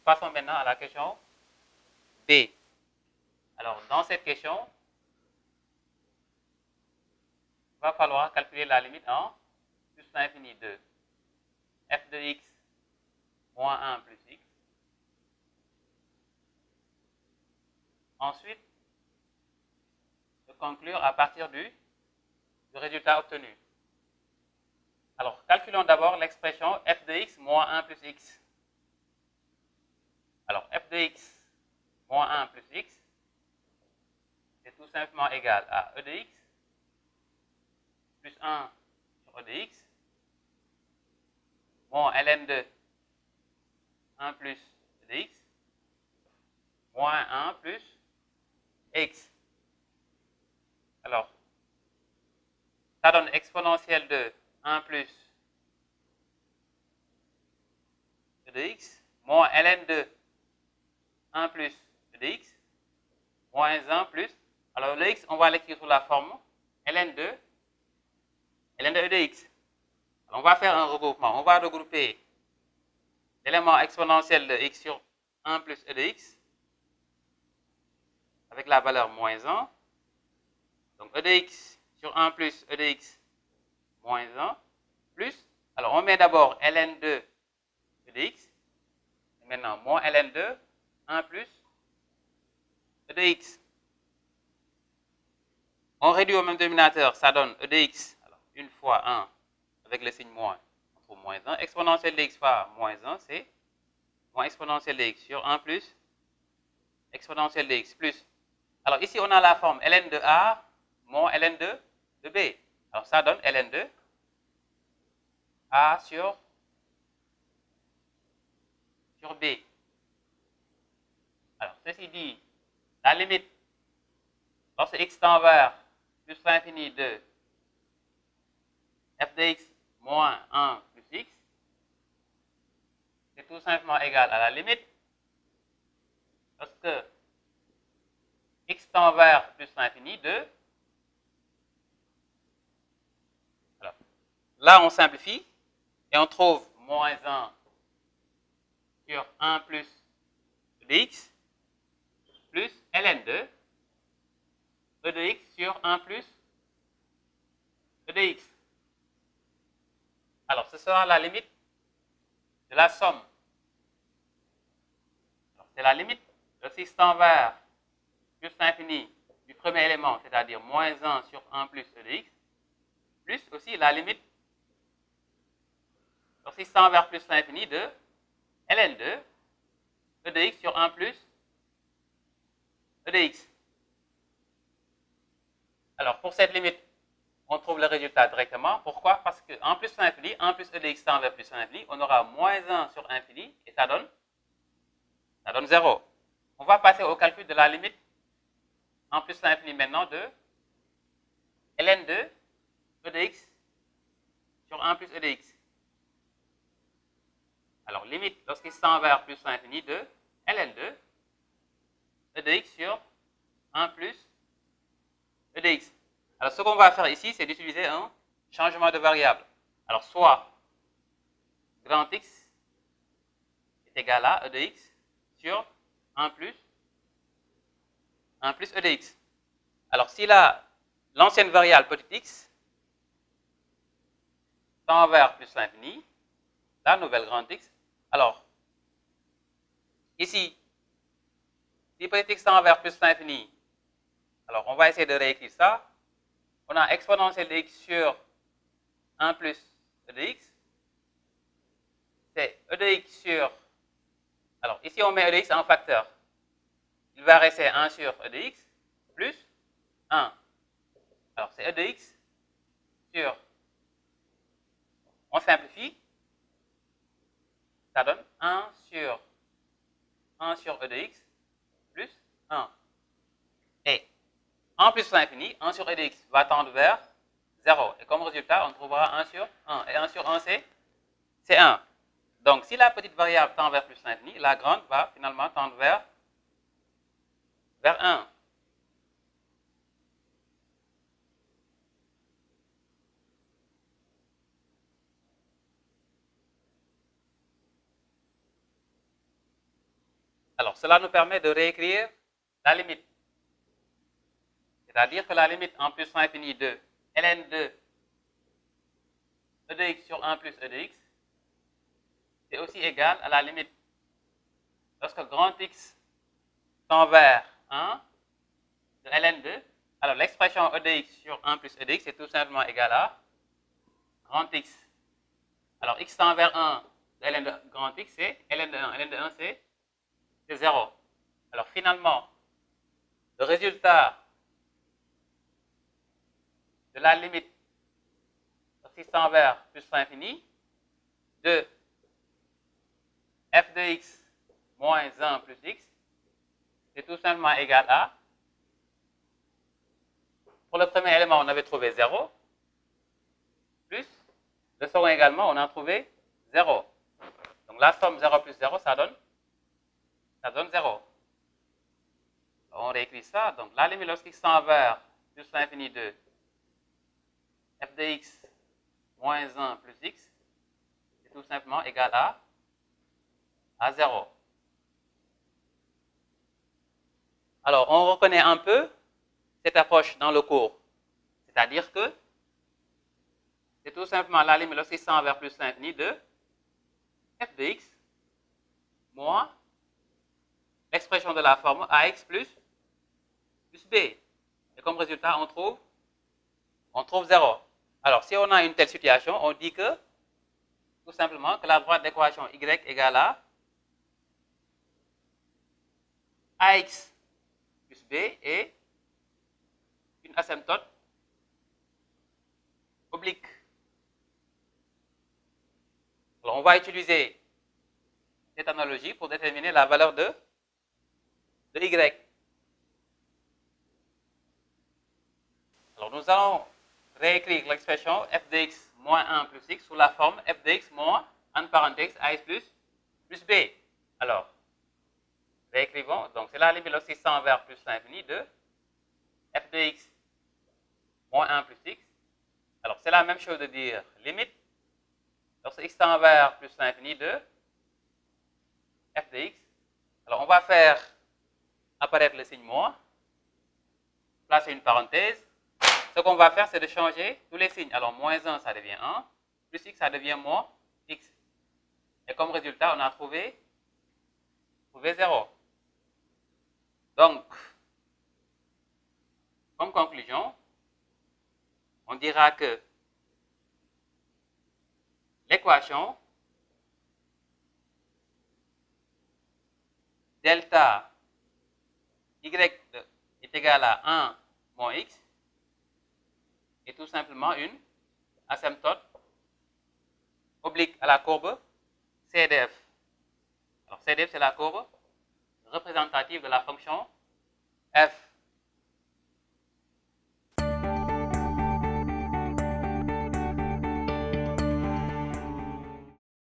Passons maintenant à la question B. Alors, dans cette question, il va falloir calculer la limite en plus l'infini de f de x moins 1 plus x. Ensuite, de conclure à partir du résultat obtenu. Alors, calculons d'abord l'expression f de x moins 1 plus x. Alors, f de x moins 1 plus x, c'est tout simplement égal à e de x plus 1 sur e de x moins ln de 1 plus e de x moins 1 plus x. Alors, ça donne exponentielle de 1 plus e de x moins ln de 1 plus e de x moins 1 plus, alors le x, on va l'écrire sous la forme ln de e de x. Alors, on va faire un regroupement. On va regrouper l'élément exponentiel de x sur 1 plus e de x avec la valeur moins 1. Donc, e de x sur 1 plus e de x moins 1 plus, alors on met d'abord ln de e de x, et maintenant moins ln de 1 plus e de x. On réduit au même dénominateur, ça donne e de x, alors 1 fois 1 avec le signe moins, on trouve moins 1. Exponentielle de x fois moins 1, c'est moins exponentielle de x sur 1 plus exponentielle de x plus. Alors ici, on a la forme ln de a moins ln de b. Alors ça donne ln de a sur b. Alors ceci dit, la limite, lorsque x tend vers plus l'infini de f de x moins 1 plus x, c'est tout simplement égal à la limite lorsque x tend vers plus l'infini de, alors là on simplifie et on trouve moins 1 sur 1 plus de x plus ln de e de x sur 1 plus e de x. Alors ce sera la limite de la somme. C'est la limite de x tend vers plus l'infini du premier élément, c'est-à-dire moins 1 sur 1 plus e de x, plus aussi la limite de x tend vers plus l'infini de ln de e de x sur 1 plus e de x. Alors pour cette limite, on trouve le résultat directement. Pourquoi? Parce que en plus l'infini, 1 plus e de x tend vers plus l'infini, on aura moins 1 sur infini et ça donne 0. On va passer au calcul de la limite en plus l'infini maintenant de ln de e de x sur 1 plus e de x. Alors limite lorsqu'il tend vers plus l'infini de ln de e de x sur 1 plus e de x. Alors ce qu'on va faire ici, c'est d'utiliser un changement de variable. Alors soit grand x est égal à e de x sur 1 plus e de x. Alors si l'ancienne variable petit x tend vers plus l'infini, la nouvelle grande x, alors ici, si petit x tend vers plus l'infini, alors on va essayer de réécrire ça. On a exponentielle de x sur 1 plus e de x, c'est e de x sur, alors ici on met e de x en facteur, il va rester 1 sur e de x plus 1. Alors c'est e de x sur, on simplifie, ça donne 1 sur e de x plus 1. Et en plus l'infini, 1 sur e de x va tendre vers 0. Et comme résultat, on trouvera 1 sur 1. Et 1 sur 1, c'est 1. Donc si la petite variable tend vers plus l'infini, la grande va finalement tendre vers 1. Alors, cela nous permet de réécrire la limite. C'est-à-dire que la limite en plus infini de ln de e de x sur 1 plus e de x, c'est aussi égal à la limite lorsque grand X tend vers 1 de ln de. Alors, l'expression e de x sur 1 plus e de x est tout simplement égal à grand X. Alors, x tend vers 1 de ln de grand X, c'est ln de 1. ln de 1, c'est 0. Alors, finalement, le résultat de la limite x tend vers plus infini de f de x moins 1 plus x, c'est tout simplement égal à, pour le premier élément, on avait trouvé 0, plus, le second également, on a trouvé 0. Donc la somme 0 plus 0, ça donne 0. On réécrit ça. Donc la limite lorsqu'x tend vers plus l'infini de f de x moins 1 plus x, c'est tout simplement égal à 0. Alors, on reconnaît un peu cette approche dans le cours. C'est-à-dire que c'est tout simplement la limite lorsqu'x tend vers plus l'infini de f de x moins l'expression de la forme ax plus b. Et comme résultat, on trouve 0. Alors, si on a une telle situation, on dit que, tout simplement, que la droite d'équation y égale à ax plus b et une asymptote oblique. Alors, on va utiliser cette analogie pour déterminer la valeur de y. Alors, nous allons réécrire l'expression f de x moins 1 plus x sous la forme f de x moins, entre parenthèses, ax plus b. Alors, réécrivons. Donc, c'est la limite lorsqu'x tend vers plus l'infini de f de x moins 1 plus x. Alors, c'est la même chose de dire limite lorsque x tend vers plus l'infini de f de x. Alors, on va faire apparaître le signe moins, placer une parenthèse. Ce qu'on va faire, c'est de changer tous les signes. Alors, moins 1, ça devient 1, plus x, ça devient moins x. Et comme résultat, on a trouvé 0. Donc, comme conclusion, on dira que l'équation delta y est égale à 1 moins x est tout simplement une asymptote oblique à la courbe CDF. Alors, CDF, c'est la courbe représentative de la fonction f